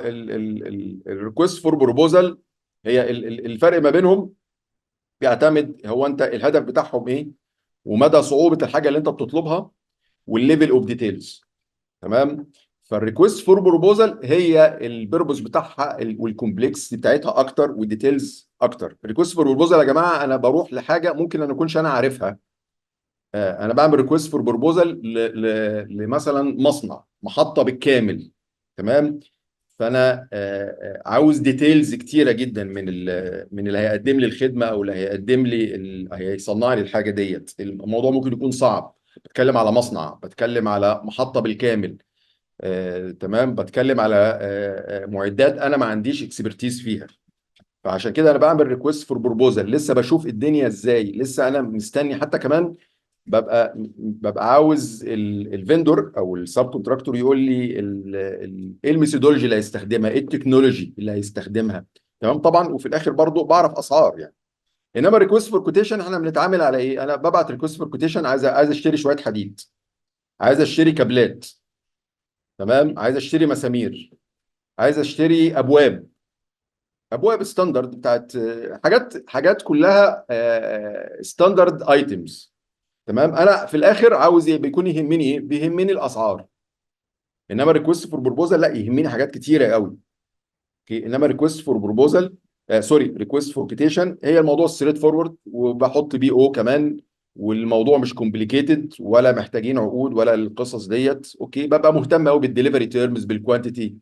الريكوست فور بروبوزال، هي الفرق ما بينهم بيعتمد هو انت الهدف بتاعهم ايه، ومدى صعوبة الحاجة اللي انت بتطلبها، والليفل اوف ديتيلز. تمام. فالريكوست فور بروبوزال هي البيربوز بتاعها والكومبلكس بتاعتها اكتر والديتيلز اكتر. الريكوست فور بروبوزال يا جماعه انا بروح لحاجه ممكن انا اكونش انا عارفها. انا بعمل ريكوست فور بروبوزال لمثلا مصنع محطه بالكامل. تمام. فانا عاوز ديتيلز كتيره جدا من اللي هيقدم لي الخدمه او اللي هيقدم لي هيصنع لي الحاجه ديت. الموضوع ممكن يكون صعب. بتكلم على مصنع، بتكلم على محطه بالكامل. تمام. بتكلم على معدات انا ما عنديش اكسبرتيز فيها. فعشان كده انا بعمل ريكوست فور بروبوزال، لسه بشوف الدنيا ازاي، لسه انا مستني حتى كمان. ببقى عاوز الفندور او السب كونتراكتور يقول لي ايه الميثودولوجي اللي هيستخدمها، ايه التكنولوجي اللي هيستخدمها. تمام. طبعا وفي الاخر برضو بعرف اسعار يعني. انما ريكوست فور كوتيشن احنا بنتعامل على ايه؟ انا ببعت ريكوست فور كوتيشن، عايز اشتري شويه حديد، عايز اشتري كابلات. تمام. عايز اشتري مسامير، عايز اشتري ابواب ستاندرد بتاعت حاجات كلها ستاندرد ايتمز. تمام. انا في الاخر عاوز ايه؟ بيكون يهمني ايه؟ بيهمني الاسعار. انما ريكوست فور بروبوزال لا، يهمني حاجات كتيره قوي. اوكي. انما ريكوست فور بروبوزال سوري، ريكوست فور كوتيشن هي الموضوع ستريت فورورد، وبحط بي او كمان. والموضوع مش كومبليكيتد ولا محتاجين عقود ولا القصص ديت. اوكي. ببقى مهتم قوي بالدليفري تيرمز، بالكوانتيتي.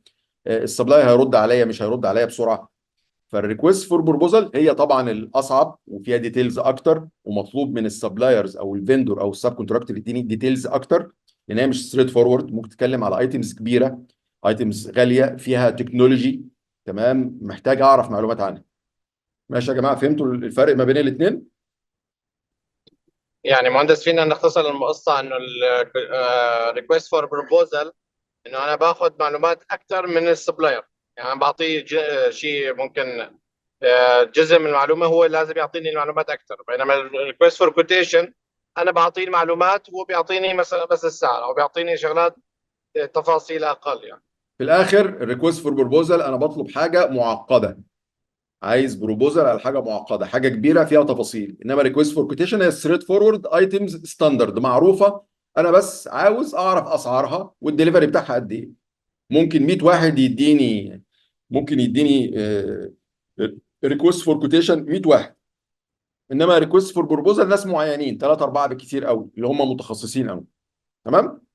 السبلاي هيرد عليا مش هيرد عليا بسرعه. فالريكوست فور بروبوزال هي طبعا الاصعب وفيها ديتيلز اكتر، ومطلوب من السبلايرز او الفندور او السب كونتراكتور يديني ديتيلز اكتر. لان هي مش ستريت فورورد، ممكن تتكلم على ايتمز كبيره، ايتمز غاليه فيها تكنولوجي. تمام. محتاج اعرف معلومات عنها. ماشي يا جماعه، فهمتوا الفرق ما بين الاثنين؟ يعني مهندس، فينا نختصر القصة انه الريكوست فور بروبوزال انه انا باخذ معلومات اكثر من السبلاير. يعني أنا بعطيه شيء ممكن جزء من المعلومة هو لازم يعطيني المعلومات اكثر، بينما الريكوست فور كوتيشن انا بعطيه المعلومات وهو بيعطيني مثلا بس السعر او بيعطيني شغلات تفاصيل اقل يعني. في الاخر الريكوست فور بروبوزال انا بطلب حاجه معقده، عايز بروبوزال على حاجه معقده، حاجه كبيره فيها تفاصيل. انما ريكوست فور كوتيشن هي ستريت فورورد، ايتمز ستاندرد معروفه. انا بس عاوز اعرف اسعارها والدليفري بتاعها قد ايه. ممكن 100 واحد يديني، ممكن يديني ريكوست فور كوتيشن 100 واحد. انما ريكوست فور بروبوزال ناس معينين، ثلاثة أربعة بالكثير قوي اللي هم متخصصين قوي. تمام.